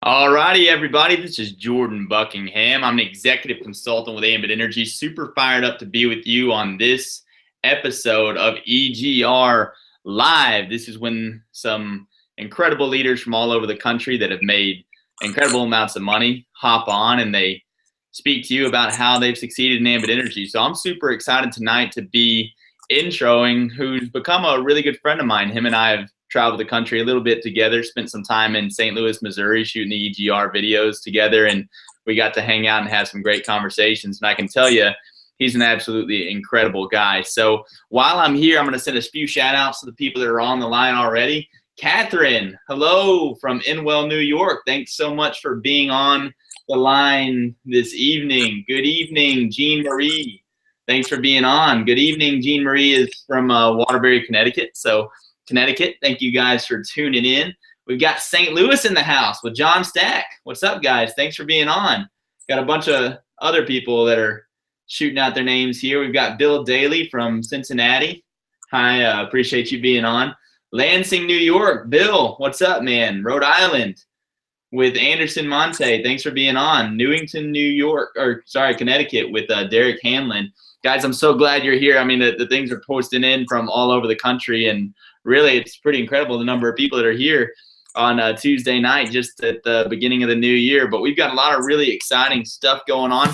Alrighty, everybody. This is Jordan Buckingham. I'm an executive consultant with Ambit Energy. Super fired up to be with you on this episode of EGR Live. This is when some incredible leaders from all over the country that have made incredible amounts of money hop on and they speak to you about how they've succeeded in Ambit Energy. So I'm super excited tonight to be introing who's become a really good friend of mine. Him and I have traveled the country a little bit together, spent some time in St. Louis, Missouri, shooting the EGR videos together, and we got to hang out and have some great conversations. And I can tell you, he's an absolutely incredible guy. So while I'm here, I'm going to send a few shout outs to the people that are on the line already. Catherine, hello from Inwell, New York. Thanks so much for being on the line this evening. Good evening, Jean Marie. Thanks for being on. Good evening. Jean Marie is from Waterbury, Connecticut. So Connecticut, thank you guys for tuning in. We've got St. Louis in the house with John Stack. What's up, guys? Thanks for being on. Got a bunch of other people that are shooting out their names here. We've got Bill Daly from Cincinnati. Hi, appreciate you being on. Lansing, New York. Bill, what's up, man? Rhode Island with Anderson Monte. Thanks for being on. Newington, New York, or sorry, Connecticut with Derek Hanlon. Guys, I'm so glad you're here. I mean, the things are posting in from all over the country, and really, it's pretty incredible the number of people that are here on Tuesday night, just at the beginning of the new year. But we've got a lot of really exciting stuff going on.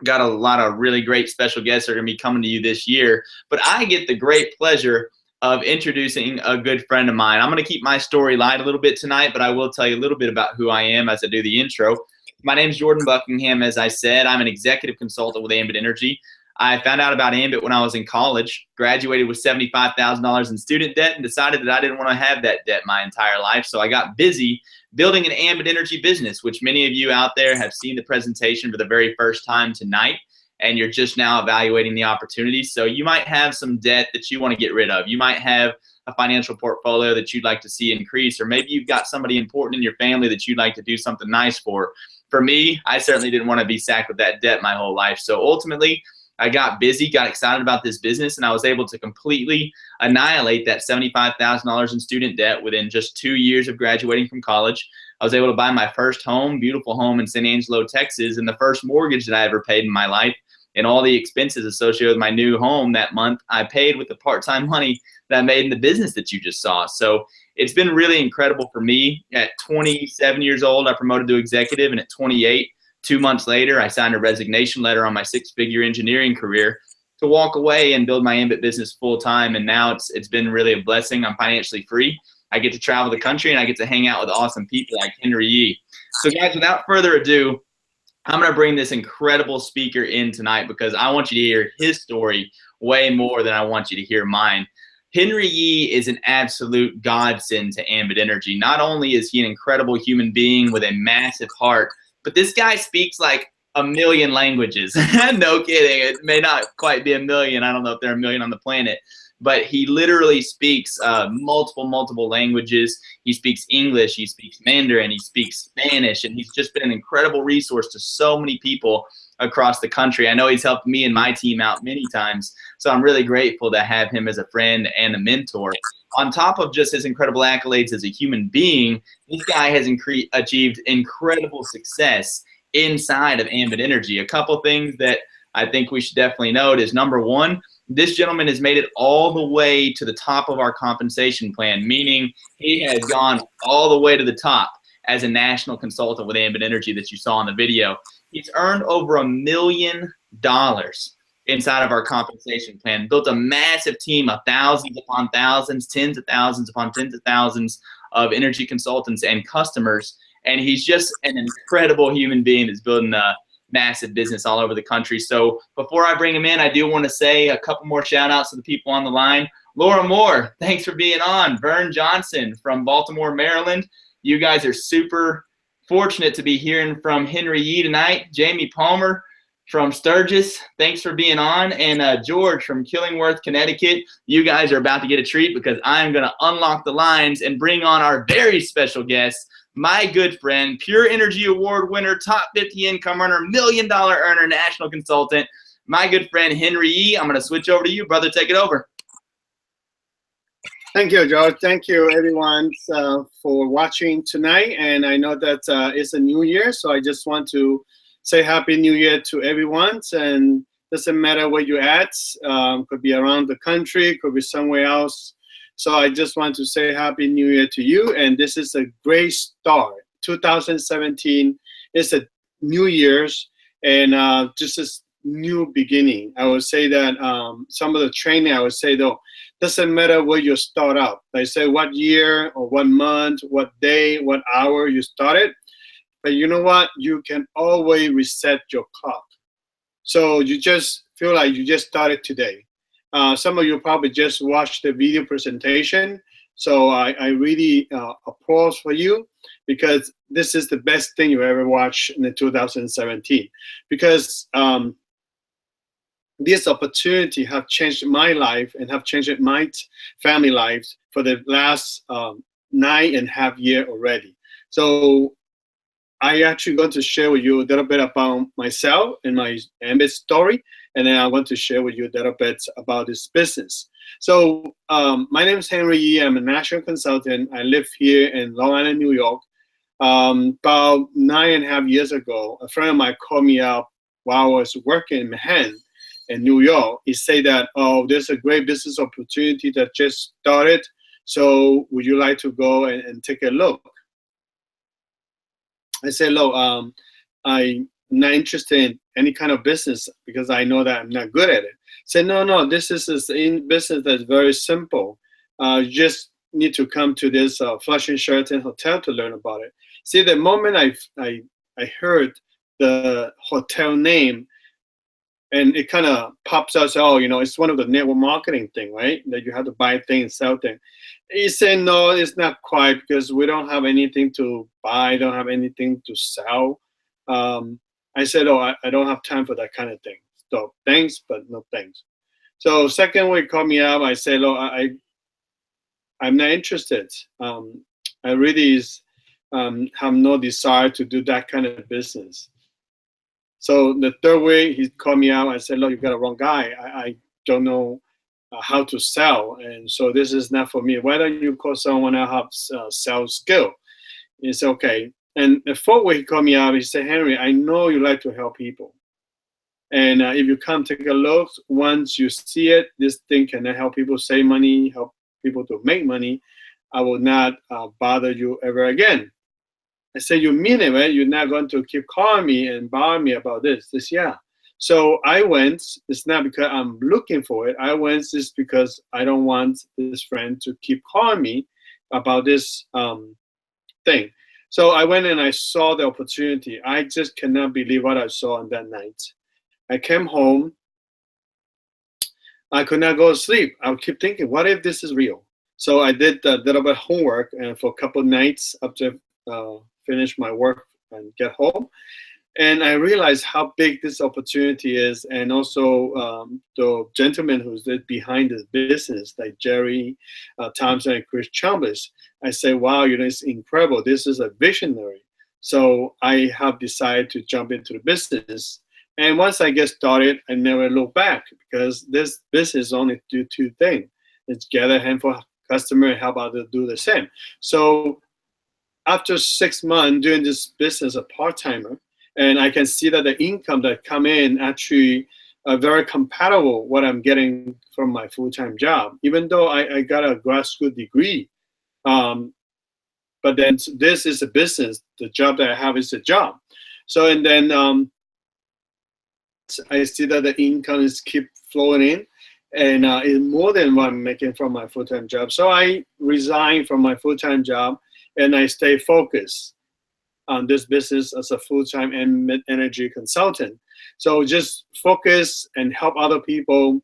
Got a lot of really great special guests that are going to be coming to you this year. But I get the great pleasure of introducing a good friend of mine. I'm going to keep my story light a little bit tonight, but I will tell you a little bit about who I am as I do the intro. My name is Jordan Buckingham. As I said, I'm an executive consultant with Ambit Energy. I found out about Ambit when I was in college, graduated with $75,000 in student debt, and decided that I didn't want to have that debt my entire life. So I got busy building an Ambit Energy business, which many of you out there have seen the presentation for the very first time tonight, and you're just now evaluating the opportunities. So you might have some debt that you want to get rid of. You might have a financial portfolio that you'd like to see increase, or maybe you've got somebody important in your family that you'd like to do something nice for. For me, I certainly didn't want to be sacked with that debt my whole life. So ultimately, I got busy, got excited about this business, and I was able to completely annihilate that $75,000 in student debt within just 2 years of graduating from college. I was able to buy my first home, beautiful home in San Angelo, Texas, and the first mortgage that I ever paid in my life, and all the expenses associated with my new home that month, I paid with the part-time money that I made in the business that you just saw. So it's been really incredible for me. At 27 years old, I promoted to executive, and at 28, 2 months later, I signed a resignation letter on my six-figure engineering career to walk away and build my Ambit business full-time. And now it's been really a blessing. I'm financially free. I get to travel the country, and I get to hang out with awesome people like Henry Yee. So guys, without further ado, I'm going to bring this incredible speaker in tonight because I want you to hear his story way more than I want you to hear mine. Henry Yee is an absolute godsend to Ambit Energy. Not only is he an incredible human being with a massive heart, but this guy speaks like a million languages. No kidding. It may not quite be a million. I don't know if there are a million on the planet. But he literally speaks multiple languages. He speaks English. He speaks Mandarin. He speaks Spanish. And he's just been an incredible resource to so many people across the country. I know he's helped me and my team out many times. So I'm really grateful to have him as a friend and a mentor. On top of just his incredible accolades as a human being, this guy has achieved incredible success inside of Ambit Energy. A couple things that I think we should definitely note is, number one, this gentleman has made it all the way to the top of our compensation plan, meaning he has gone all the way to the top as a national consultant with Ambit Energy that you saw in the video. He's earned over $1 million inside of our compensation plan, built a massive team of thousands upon thousands, tens of thousands upon tens of thousands of energy consultants and customers. And he's just an incredible human being that's building a massive business all over the country. So before I bring him in, I do want to say a couple more shout outs to the people on the line. Laura Moore, thanks for being on. Vern Johnson from Baltimore, Maryland. You guys are super fortunate to be hearing from Henry Yee tonight. Jamie Palmer from Sturgis, thanks for being on. And George from Killingworth, Connecticut, you guys are about to get a treat because I'm going to unlock the lines and bring on our very special guest, my good friend, Pure Energy Award winner, top 50 income earner, $1 million earner, national consultant, my good friend Henry Yee. I'm going to switch over to you, brother. Take it over. Thank you, George. Thank you, everyone, for watching tonight. And I know that it's a new year, so I just want to say Happy New Year to everyone. And doesn't matter where you're at, could be around the country, could be somewhere else. So I just want to say Happy New Year to you. And this is a great start. 2017 is a New Year's, and just a new beginning. I would say that some of the training, I would say though, doesn't matter where you start out. Like say what year or what month, what day, what hour you started. But you know what? You can always reset your clock. So you just feel like you just started today. Some of you probably just watched the video presentation. So I really applaud for you, because this is the best thing you ever watched in the 2017. Because this opportunity have changed my life and have changed my family lives for the last 9.5 years already. So I actually going to share with you a little bit about myself and my Ambit story, and then I want to share with you a little bit about this business. So my name is Henry Yee. I'm a national consultant. I live here in Long Island, New York. About 9.5 years ago, a friend of mine called me up while I was working in Manhattan in New York. He said that, oh, there's a great business opportunity that just started. So would you like to go and take a look? I said, look, I'm not interested in any kind of business because I know that I'm not good at it. Said, no, this is a business that's very simple. You just need to come to this Flushing Sheraton Hotel to learn about it. See, the moment I heard the hotel name, and it kind of pops out, oh, it's one of the network marketing thing, right? That you have to buy things, sell things. He said, no, it's not quite, because we don't have anything to buy, don't have anything to sell. I said, oh, I don't have time for that kind of thing. So thanks, but no thanks. So second week called me up. I said, look, I'm not interested. I really have no desire to do that kind of business. So the third week he called me out. I said, look, you got a wrong guy. I don't know how to sell, and so this is not for me. Why don't you call someone else who has sales skill? It's okay. And the fourth week he called me out. He said, Henry, I know you like to help people. And if you come take a look, once you see it, this thing can help people save money, help people to make money. I will not bother you ever again. I said, you mean it, right? You're not going to keep calling me and bother me about this? This, yeah. So I went. It's not because I'm looking for it. I went just because I don't want this friend to keep calling me about this thing. So I went and I saw the opportunity. I just cannot believe what I saw on that night. I came home. I could not go to sleep. I would keep thinking, what if this is real? So I did a little bit of homework, and for a couple of nights after finish my work and get home, and I realized how big this opportunity is, and also the gentleman who's behind this business, like Jerry Thompson and Chris Chambers. I say, wow, it's incredible. This is a visionary. So I have decided to jump into the business. And once I get started, I never look back, because this business only do two things. It's gather a handful of customers and help others do the same. So after 6 months doing this business, a part-timer, and I can see that the income that come in actually very compatible what I'm getting from my full-time job, even though I got a grad school degree. But then this is a business. The job that I have is a job. So, and then I see that the income is keep flowing in, and it's more than what I'm making from my full-time job. So I resigned from my full-time job, and I stay focused on this business as a full-time Ambit Energy consultant. So just focus and help other people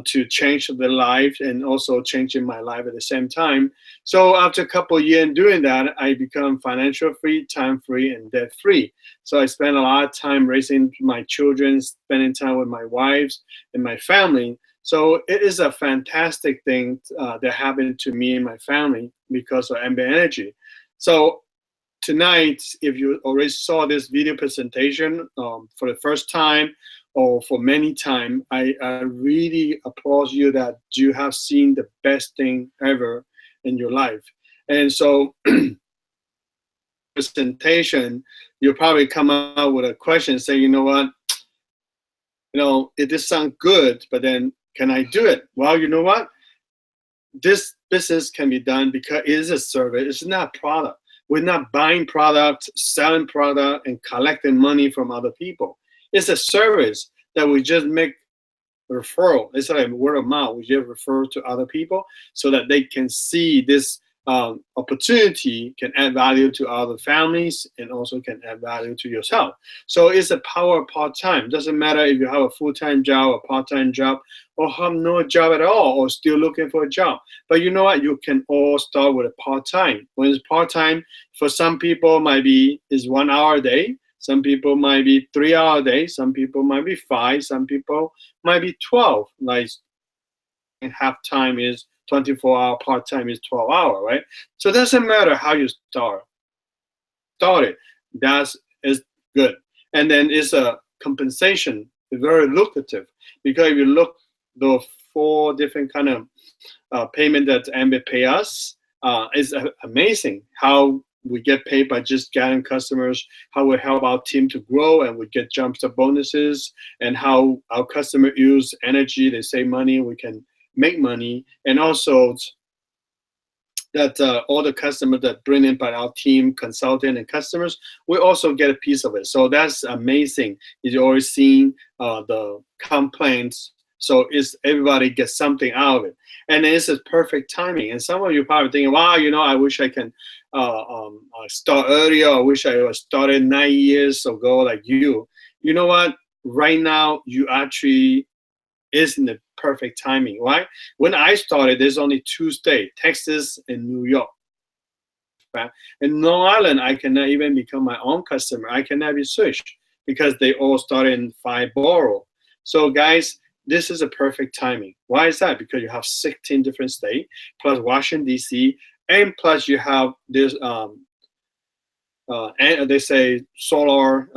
to change their life, and also changing my life at the same time. So after a couple of years doing that, I become financial free, time free, and debt free. So I spend a lot of time raising my children, spending time with my wives and my family. So it is a fantastic thing that happened to me and my family because of Ambit Energy. So tonight, if you already saw this video presentation for the first time, or for many time, I really applaud you that you have seen the best thing ever in your life. And so presentation, you'll probably come out with a question saying, you know what, it does sound good, but then can I do it? Well, you know what? This business can be done because it is a service. It's not a product. We're not buying product, selling product, and collecting money from other people. It's a service that we just make referral. It's like word of mouth. We just refer to other people so that they can see this opportunity can add value to other families and also can add value to yourself. So it's a power part-time. Doesn't matter if you have a full-time job or part-time job or have no job at all or still looking for a job. But you know what? You can all start with a part-time. When it's part-time, for some people might be is 1 hour a day. Some people might be 3 hours a day. Some people might be 5. Some people might be 12. Like half time is 24-hour, part-time is 12 hours, right? So it doesn't matter how you start it. That is good. And then it's a compensation, very lucrative, because if you look the 4 different kind of payment that Ambit pay us, is amazing how we get paid by just getting customers, how we help our team to grow, and we get jumps to bonuses, and how our customer use energy, they save money, we can make money, and also that all the customers that bring in by our team, consultant and customers, we also get a piece of it. So that's amazing. You're always seeing the complaints. So it's everybody gets something out of it, and it's a perfect timing. And some of you probably thinking, "Wow, I wish I can start earlier. I wish I was started 9 years ago like you." You know what? Right now, you actually is in the perfect timing, right? When I started, there's only 2 states, Texas and New York. Right? In Long Island, I cannot even become my own customer. I cannot be switched because they all started in 5 boroughs. So guys, this is a perfect timing. Why is that? Because you have 16 different states, plus Washington, D.C., and plus you have this, and they say solar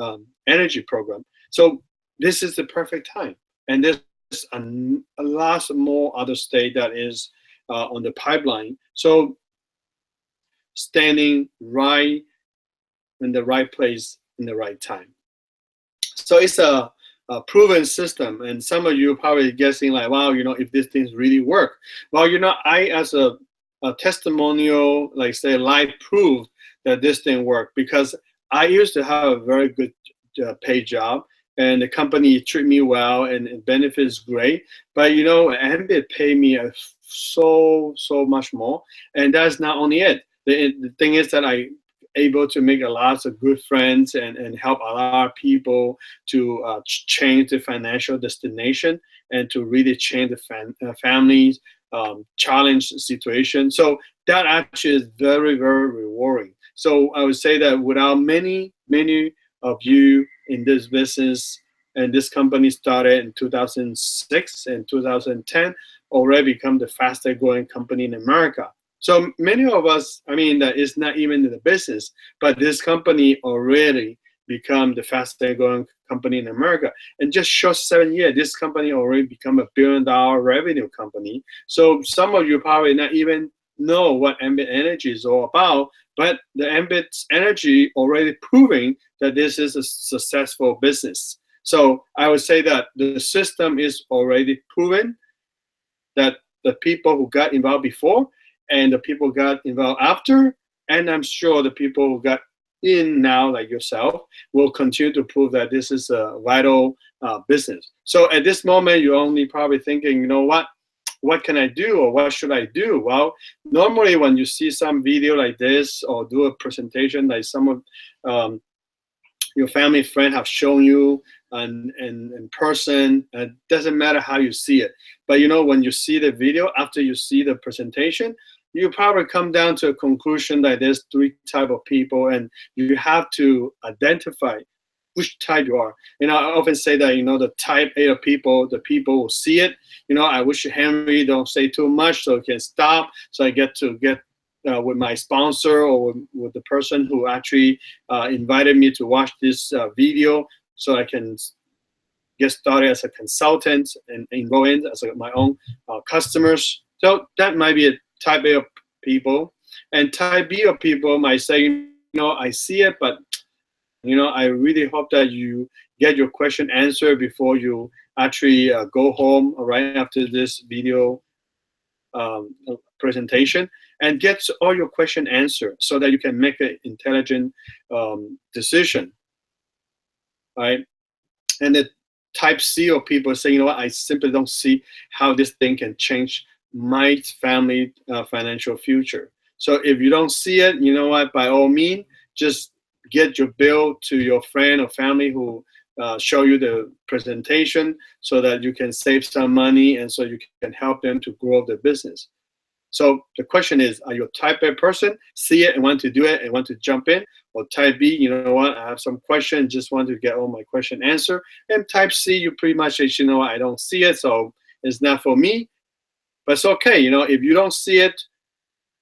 energy program. So this is the perfect time. And there's a lot more other state that is on the pipeline. So standing right in the right place in the right time. So it's a proven system, and some of you are probably guessing like, wow, if these things really work. Well, I as a testimonial, like say live proof that this thing worked, because I used to have a very good paid job, and the company treat me well, and benefits great. But Ambit pay me so much more, and that's not only it. The thing is that I able to make a lot of good friends and help a lot of people to change the financial destination and to really change the families challenge situation. So that actually is very, very rewarding. So I would say that without many of you in this business, and this company started in 2006 and 2010, already become the fastest growing company in America. So many of us, that is not even in the business, but this company already become the fastest growing company in America. In just short 7 years, this company already become $1 billion revenue company. So some of you probably not even know what Ambit Energy is all about, but the Ambit Energy already proving that this is a successful business. So I would say that the system is already proven that the people who got involved before and the people who got involved after, and I'm sure the people who got in now, like yourself, will continue to prove that this is a vital business. So at this moment, you're only probably thinking, what can I do, or what should I do? Well, normally when you see some video like this or do a presentation like some of your family friend have shown you in person, it doesn't matter how you see it. But when you see the video, after you see the presentation, you probably come down to a conclusion that there's 3 types of people, and you have to identify which type you are. I often say that, the type A of people, the people will see it. I wish Henry don't say too much so he can stop, so I get to get with my sponsor or with the person who actually invited me to watch this video, so I can get started as a consultant and go in as my own customers. So that might be a type A of people. And type B of people might say, I see it, but I really hope that you get your question answered before you actually go home right after this video presentation, and get all your question answered so that you can make an intelligent decision, right? And the type C of people say, what, I simply don't see how this thing can change my family financial future. So if you don't see it, you know what, by all means, just get your bill to your friend or family who show you the presentation so that you can save some money and so you can help them to grow their business. So the question is, are you a type A person, see it and want to do it and want to jump in? Or type B, you know what, I have some question, just want to get all my question answered. And type C, you pretty much say, I don't see it, so it's not for me. But it's okay, if you don't see it,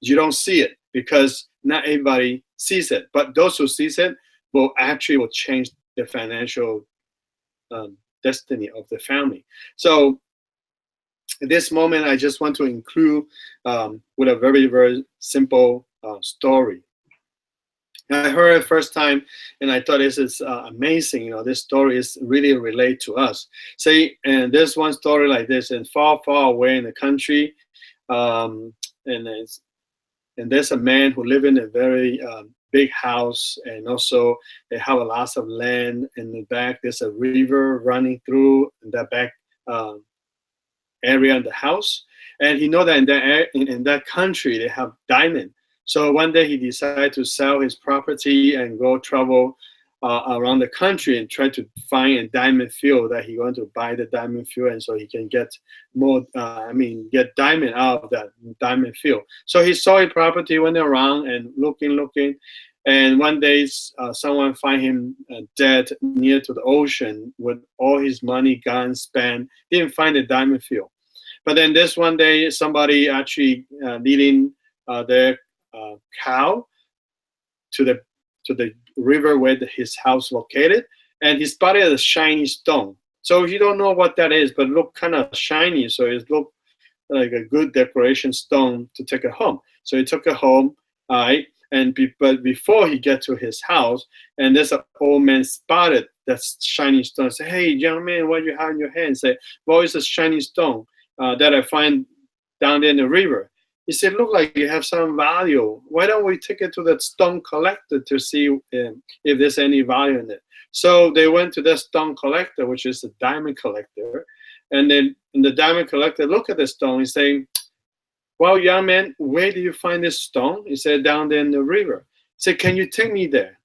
you don't see it, because not everybody sees it. But those who sees it will change the financial destiny of the family. So at this moment, I just want to include with a very, very simple story. I heard it first time, and I thought this is amazing. This story is really related to us. Say, and there's one story like this, and far, far away in the country, and there's a man who live in a very big house, and also they have a lot of land in the back. There's a river running through that back area in the house, and he know that in that country they have diamond. So one day he decided to sell his property and go travel around the country and try to find a diamond field that he going to buy the diamond field, and so he can get more, get diamond out of that diamond field. So he saw a property, went around and looking, and one day someone find him dead near to the ocean with all his money gone, spent, didn't find a diamond field. But then this one day somebody actually leading their cow to the river where his house located, and he spotted a shiny stone. So you don't know what that is, but it looked kind of shiny, so it looked like a good decoration stone to take it home. So he took it home, all right, but before he get to his house, and this old man spotted that shiny stone, say, "Hey, young man, what you have in your hand?" Say, "Well, it's a shiny stone that I find down there in the river." He said, "Look like you have some value. Why don't we take it to the stone collector to see if there's any value in it?" So they went to the stone collector, which is a diamond collector. And then the diamond collector looked at the stone. He's saying, "Well, young man, where do you find this stone?" He said, "Down there in the river." He said, "Can you take me there?"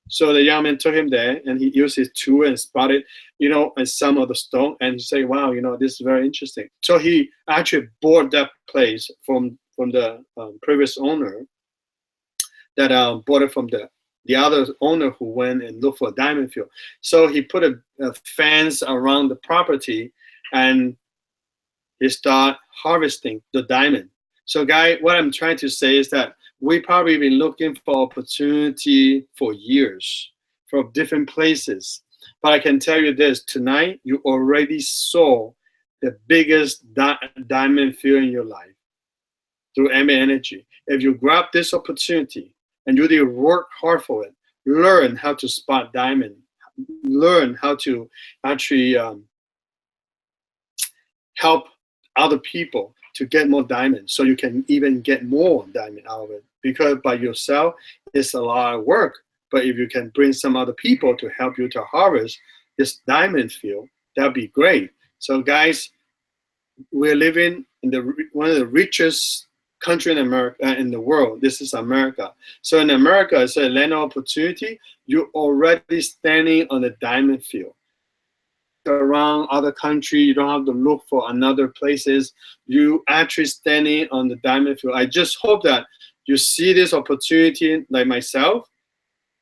So the young man took him there, and he used his tool and spotted, some of the stone. And he said, "Wow, this is very interesting." So he actually bought that place from the previous owner that bought it from the other owner who went and looked for a diamond field. So he put a fence around the property, and he started harvesting the diamond. So, guy, what I'm trying to say is that we probably been looking for opportunity for years from different places. But I can tell you this, tonight you already saw the biggest diamond field in your life through Ambit Energy. If you grab this opportunity and you really work hard for it, learn how to spot diamond, learn how to actually help other people to get more diamonds, so you can even get more diamond out of it. Because by yourself, it's a lot of work. But if you can bring some other people to help you to harvest this diamond field, that'd be great. So, guys, we're living in one of the richest country in America, in the world. This is America. So in America, it's a land of opportunity. You're already standing on the diamond field. Around other country, you don't have to look for another places. You actually standing on the diamond field. I just hope that you see this opportunity like myself.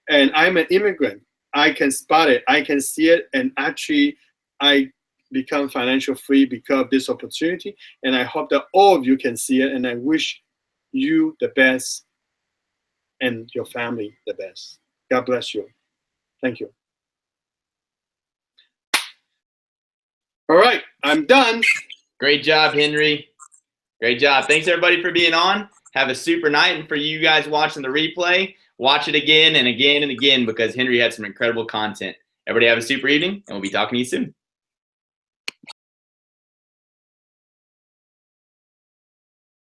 And I'm an immigrant. I can spot it. I can see it. And actually, I become financial free because of this opportunity. And I hope that all of you can see it. And I wish you the best and your family the best. God bless you. Thank you. All right, I'm done. Great job, Henry. Great job. Thanks, everybody, for being on. Have a super night. And for you guys watching the replay, watch it again and again and again because Henry had some incredible content. Everybody have a super evening, and we'll be talking to you soon.